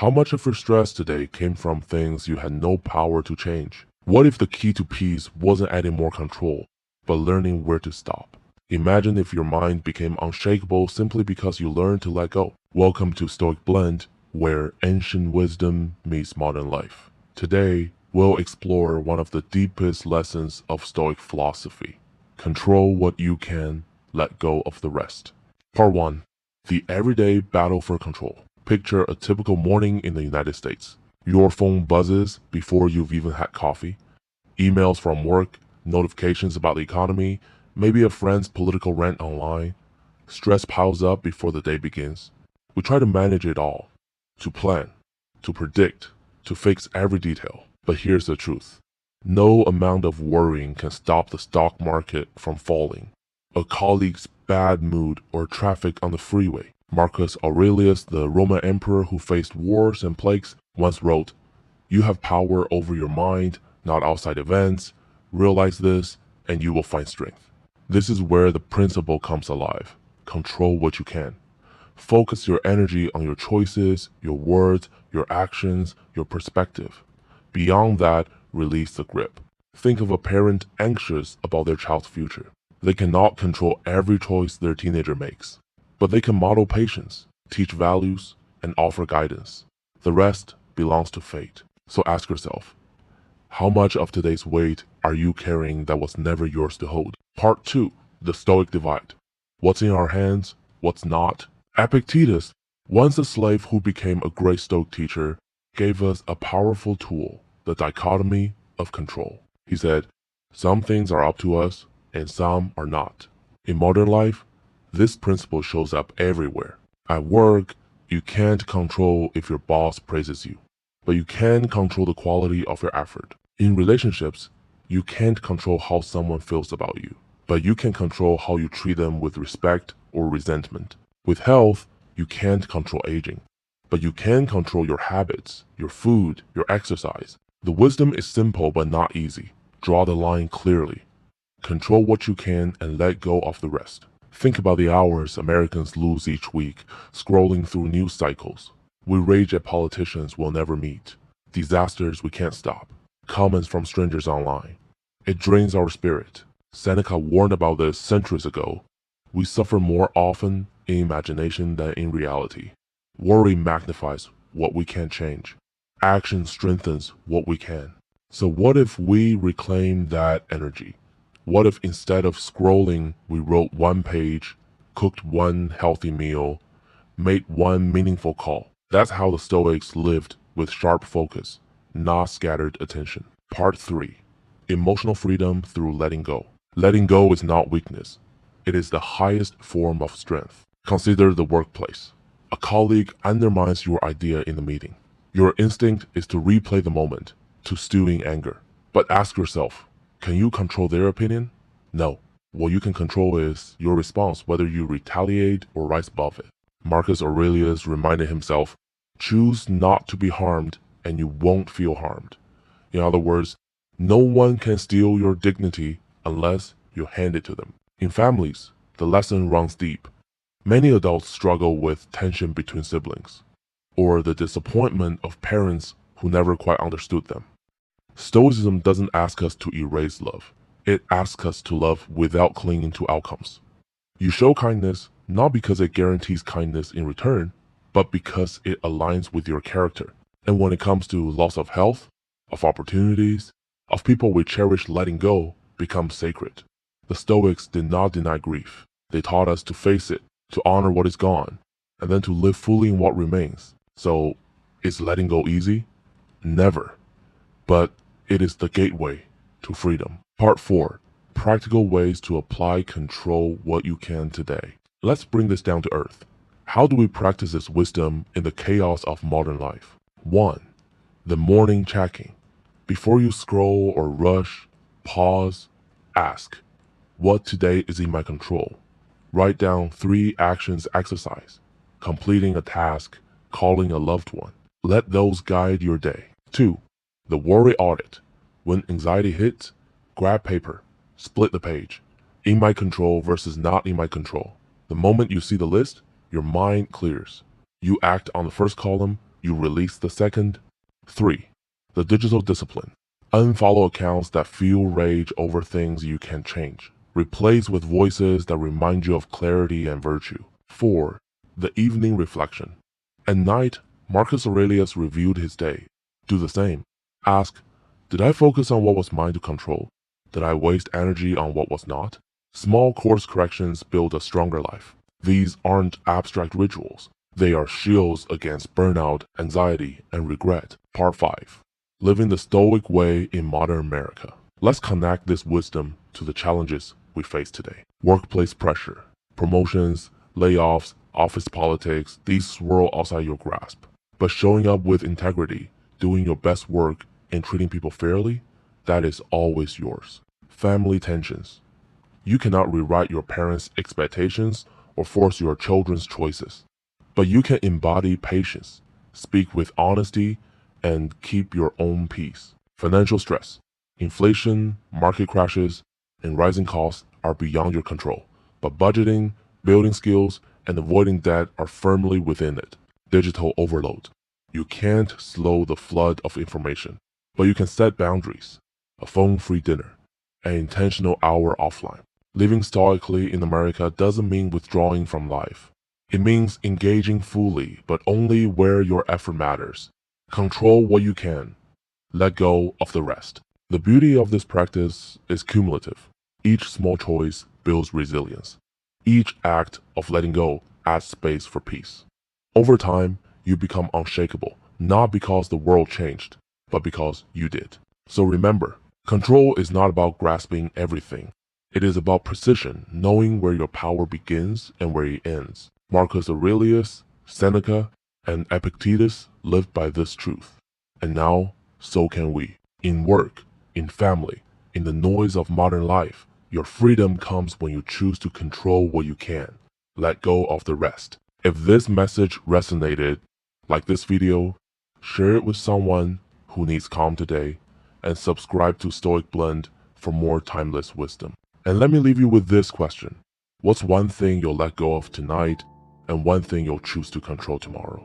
How much of your stress today came from things you had no power to change? What if the key to peace wasn't adding more control, but learning where to stop? Imagine if your mind became unshakable simply because you learned to let go. Welcome to Stoic Blend, where ancient wisdom meets modern life. Today, we'll explore one of the deepest lessons of Stoic philosophy. Control what you can, let go of the rest. Part 1. The everyday battle for control. Picture a typical morning in the United States. Your phone buzzes before you've even had coffee. Emails from work, notifications about the economy, maybe a friend's political rant online. Stress piles up before the day begins. We try to manage it all, to plan, to predict, to fix every detail. But here's the truth. No amount of worrying can stop the stock market from falling, a colleague's bad mood, or traffic on the freeway. Marcus Aurelius, the Roman emperor who faced wars and plagues, once wrote, "You have power over your mind, not outside events. Realize this, and you will find strength." This is where the principle comes alive. Control what you can. Focus your energy on your choices, your words, your actions, your perspective. Beyond that, release the grip. Think of a parent anxious about their child's future. They cannot control every choice their teenager makes, but they can model patience, teach values, and offer guidance. The rest belongs to fate. So ask yourself, how much of today's weight are you carrying that was never yours to hold? Part 2. The Stoic Divide. What's in our hands? What's not? Epictetus, once a slave who became a great Stoic teacher, gave us a powerful tool, the dichotomy of control. He said, some things are up to us, and some are not. In modern life, this principle shows up everywhere. At work, you can't control if your boss praises you, but you can control the quality of your effort. In relationships, you can't control how someone feels about you, but you can control how you treat them with respect or resentment. With health, you can't control aging, but you can control your habits, your food, your exercise. The wisdom is simple but not easy. Draw the line clearly. Control what you can and let go of the rest. Think about the hours Americans lose each week scrolling through news cycles. We rage at politicians we'll never meet, disasters we can't stop, comments from strangers online. It drains our spirit. Seneca warned about this centuries ago. We suffer more often in imagination than in reality. Worry magnifies what we can't change. Action strengthens what we can. So what if we reclaim that energy? What if instead of scrolling, we wrote one page, cooked one healthy meal, made one meaningful call? That's how the Stoics lived, with sharp focus, not scattered attention. Part 3. Emotional freedom through letting go. Letting go is not weakness. It is the highest form of strength. Consider the workplace. A colleague undermines your idea in the meeting. Your instinct is to replay the moment, to stew in anger. But ask yourself, can you control their opinion? No. What you can control is your response, whether you retaliate or rise above it. Marcus Aurelius reminded himself, choose not to be harmed and you won't feel harmed. In other words, no one can steal your dignity unless you hand it to them. In families, the lesson runs deep. Many adults struggle with tension between siblings, or the disappointment of parents who never quite understood them. Stoicism doesn't ask us to erase love. It asks us to love without clinging to outcomes. You show kindness not because it guarantees kindness in return, but because it aligns with your character. And when it comes to loss of health, of opportunities, of people we cherish, letting go becomes sacred. The Stoics did not deny grief. They taught us to face it, to honor what is gone, and then to live fully in what remains. So, is letting go easy? Never. But it is the gateway to freedom. Part 4. Practical ways to apply control what you can today. Let's bring this down to earth. How do we practice this wisdom in the chaos of modern life? 1. The morning checking. Before you scroll or rush, pause, ask, what today is in my control? Write down 3 actions exercise, completing a task, calling a loved one. Let those guide your day. 2. The worry audit. When anxiety hits, grab paper, split the page. In my control versus not in my control. The moment you see the list, your mind clears. You act on the first column, you release the second. 3. The digital discipline. Unfollow accounts that fuel rage over things you can't change. Replace with voices that remind you of clarity and virtue. 4. The evening reflection. At night, Marcus Aurelius reviewed his day. Do the same. Ask, did I focus on what was mine to control? Did I waste energy on what was not? Small course corrections build a stronger life. These aren't abstract rituals. They are shields against burnout, anxiety, and regret. Part 5. Living the Stoic way in modern America. Let's connect this wisdom to the challenges we face today. Workplace pressure, promotions, layoffs, office politics, these swirl outside your grasp. But showing up with integrity, doing your best work, and treating people fairly, that is always yours. Family tensions. You cannot rewrite your parents' expectations or force your children's choices. But you can embody patience, speak with honesty, and keep your own peace. Financial stress. Inflation, market crashes, and rising costs are beyond your control. But budgeting, building skills, and avoiding debt are firmly within it. Digital overload. You can't slow the flood of information, but you can set boundaries. A phone-free dinner, an intentional hour offline. Living stoically in America doesn't mean withdrawing from life. It means engaging fully, but only where your effort matters. Control what you can. Let go of the rest. The beauty of this practice is cumulative. Each small choice builds resilience. Each act of letting go adds space for peace. Over time, you become unshakable, not because the world changed, but because you did. So remember, control is not about grasping everything. It is about precision, knowing where your power begins and where it ends. Marcus Aurelius, Seneca, and Epictetus lived by this truth. And now, so can we. In work, in family, in the noise of modern life, your freedom comes when you choose to control what you can. Let go of the rest. If this message resonated, like this video, share it with someone who needs calm today, and subscribe to Stoic Blend for more timeless wisdom. And let me leave you with this question. What's one thing you'll let go of tonight, and one thing you'll choose to control tomorrow?